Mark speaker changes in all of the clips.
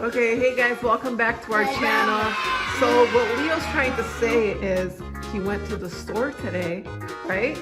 Speaker 1: Okay, hey guys, welcome back to our channel. So what Leo's trying to say is he went to the store today, right?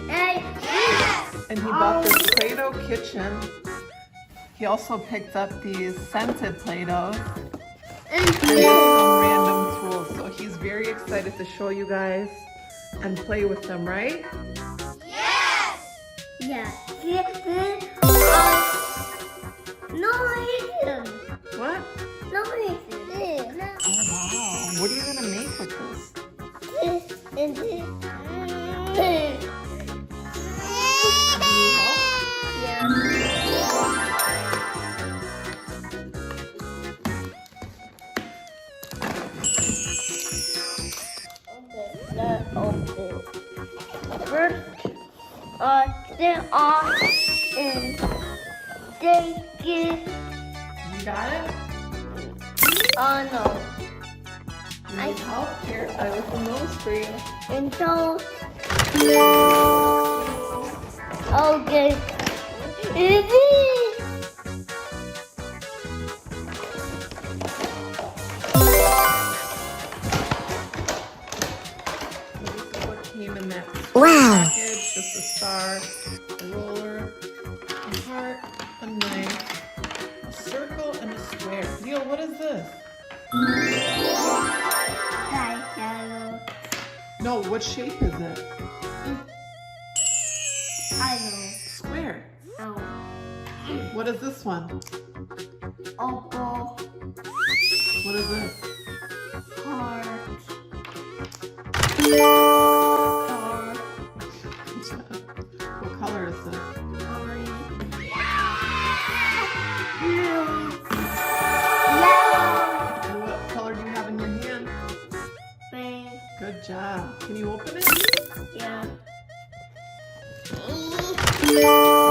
Speaker 2: Yes!
Speaker 1: And he bought this Doh Kitchen. He also picked up these scented Play-Dohs and some random tools. So he's very excited to show you guys and play with them, right?
Speaker 2: Yes! Yeah. No reason.
Speaker 1: What?
Speaker 2: No reason.
Speaker 1: Oh wow, what are you gonna make with this?
Speaker 2: This and this.
Speaker 1: Need help?
Speaker 2: Yeah. Okay, let's open. First, sit on and take it.
Speaker 1: You got it?
Speaker 2: Oh no.
Speaker 1: You need help? Here, I lift the nose for you.
Speaker 2: And so, okay.
Speaker 1: This is what came in that package. Just a star, a roller, a heart, a knife, a circle, and a square. Leo, what is this? No, what shape is it?
Speaker 2: I know.
Speaker 1: Square.
Speaker 2: Oh.
Speaker 1: What is this one?
Speaker 2: Opal,
Speaker 1: What is this?
Speaker 2: heart, star,
Speaker 1: What color is this?
Speaker 2: orange, blue, yellow,
Speaker 1: And what color do you have in your hand?
Speaker 2: pink,
Speaker 1: Good job. Can you open it?
Speaker 2: yeah.
Speaker 1: You need help?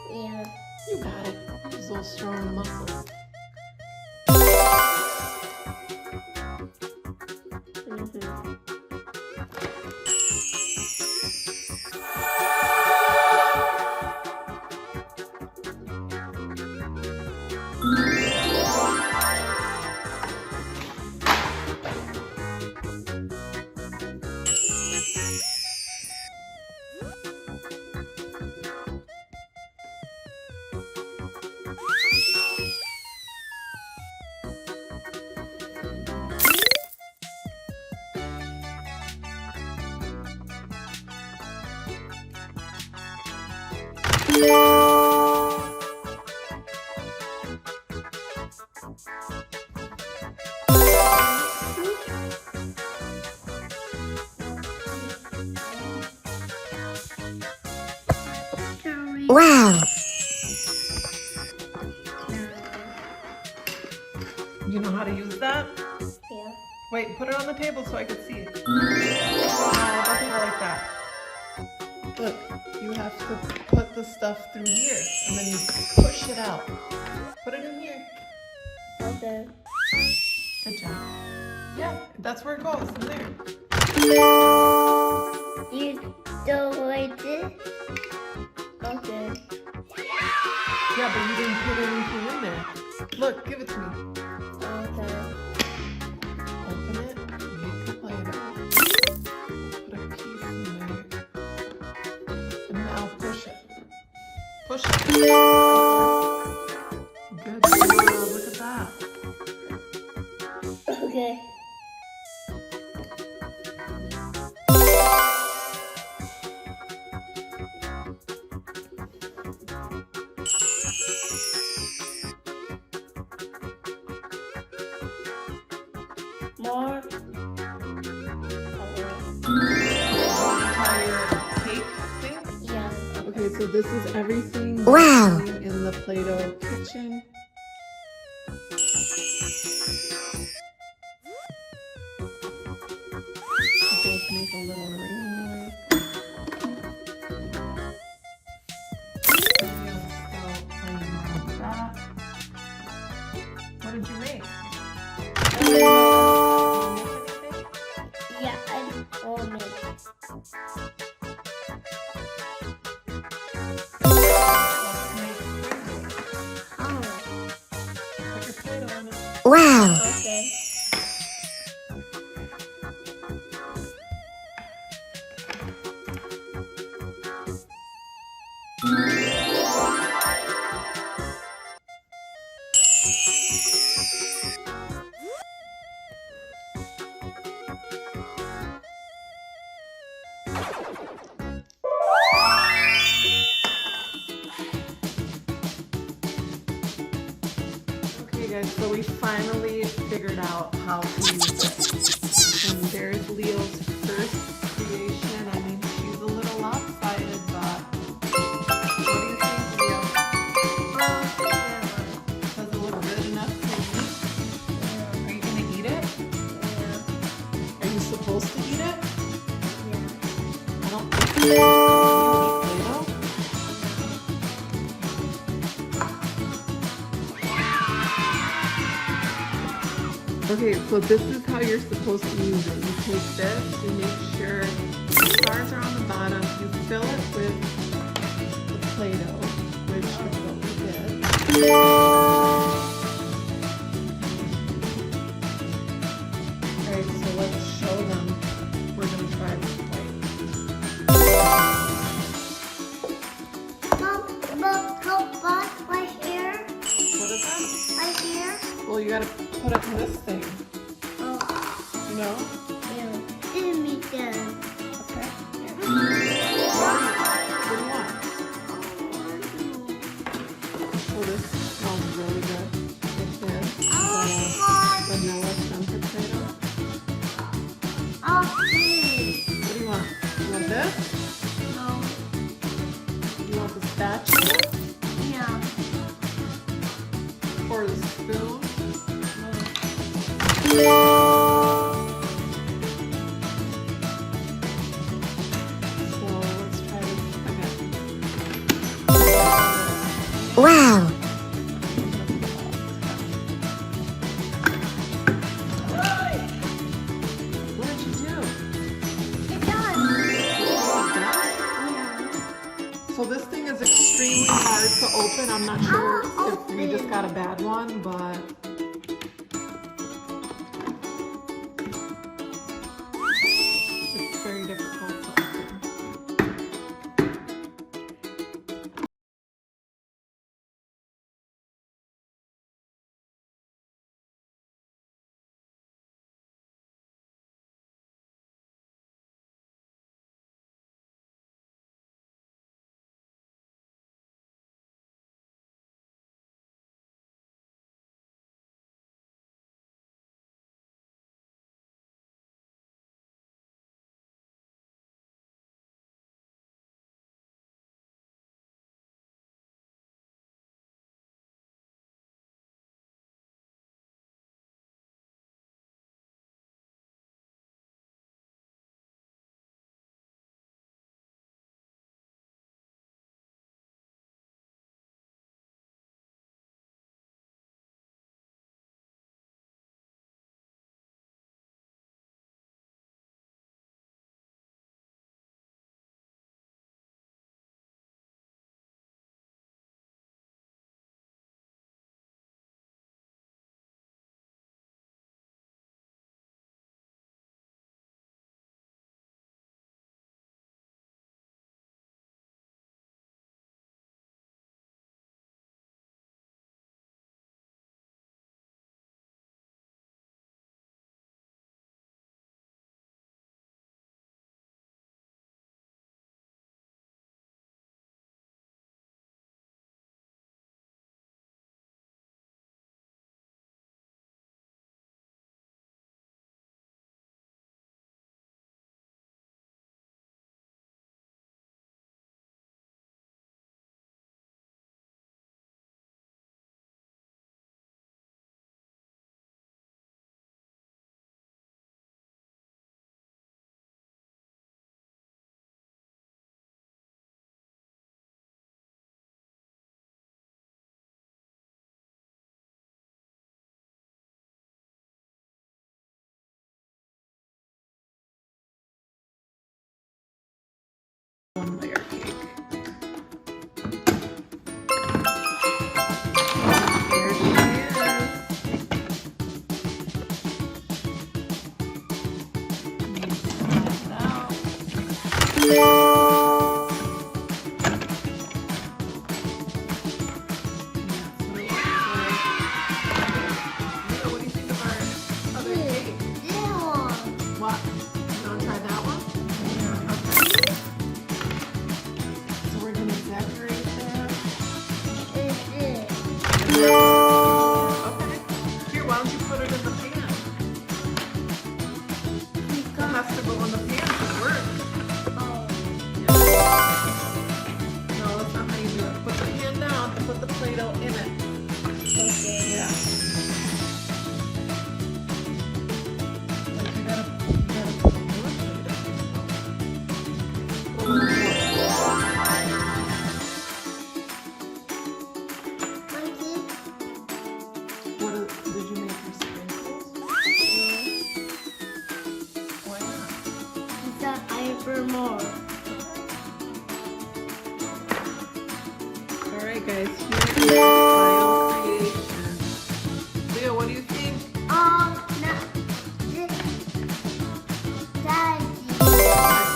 Speaker 2: Yeah.
Speaker 1: You got it. Use those strong muscles.
Speaker 3: Wow!
Speaker 1: You know how to use that?
Speaker 2: Yeah.
Speaker 1: Wait, put it on the table so I can see it. No, it doesn't go like that. Look, you have to put the stuff through here and then you push it out. Put it in here.
Speaker 2: Okay.
Speaker 1: Good job. Yeah, that's where it goes, in there.
Speaker 2: You do like this? Okay.
Speaker 1: Yeah, but you didn't put anything in there. Look, give it to me.
Speaker 2: Okay.
Speaker 1: Open it, make the Play-Doh. Put a piece in there. And now push it. Push it. Good job, look at that.
Speaker 2: Okay. More.
Speaker 1: Entire cake thing?
Speaker 2: Yeah.
Speaker 1: Okay, so this is everything
Speaker 3: Wow.
Speaker 1: in the Play-Doh kitchen. Both make a little ring noise. What did you make?
Speaker 2: Yeah, I will make
Speaker 3: Wow.
Speaker 2: Okay.
Speaker 1: Okay guys, so we finally figured out how to use it. And there's Leo's first creation. I mean, she's a little lopsided, but what do you think, Leo? Does it look good enough to eat? Are you gonna eat it? Are you supposed to eat it? I don't think so. Do you eat Play-Doh? Okay, so this is how you're supposed to use it. You take this, you make sure the stars are on the bottom, you fill it with the Play-Doh, which is what we did. Alright, so let's show them. We're going to try this plate.
Speaker 2: Mom, help us right here.
Speaker 1: What is that?
Speaker 2: Right here.
Speaker 1: Well, you got to put it in this thing,
Speaker 2: Oh,
Speaker 1: you know?
Speaker 2: yeah. Give me that.
Speaker 1: Okay. What do you want? So this smells really good. It is the vanilla scented Play-Doh.
Speaker 2: Okay.
Speaker 1: What do you want? You want this?
Speaker 2: No.
Speaker 1: You want the spatula
Speaker 2: Yeah.
Speaker 1: or the spoon? So let's try this again.
Speaker 3: Wow.
Speaker 1: What did you do?
Speaker 2: It's done.
Speaker 1: Oh, done?
Speaker 2: Yeah.
Speaker 1: So this thing is extremely hard to open. I'm not sure if we just got a bad one, but What do you think of our other cake? What? You want to try that one? Okay. So we're going to decorate that. Okay. Here, why don't you put it in the pan? It has to go in the pan to work. No, that's not how you do it. Put the pan down and put the Play-Doh in it. Yeah. Like you gotta put more Play-Doh. Did you make your sprinkles? Why not? Alright guys, here's the final creation. Leo, what do you think?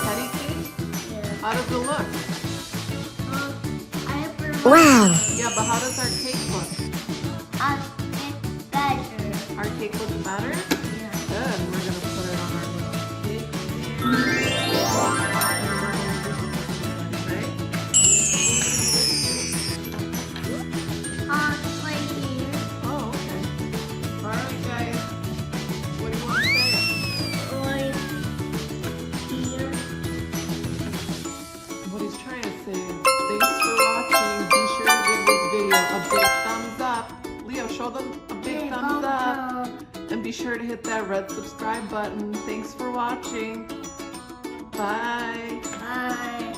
Speaker 1: Teddy cake? How does it look?
Speaker 3: Wow.
Speaker 1: Yeah, but how does our cake look? Our cake looks better? Good. We're gonna put it on our little cake Oh, okay. Alright guys. What do you want to say? What he's trying to say is, thanks for watching. Be sure to give this video a big thumbs up. Leo, show them a big thumbs up. And be sure to hit that red subscribe button. Thanks for watching. Bye.
Speaker 2: Bye.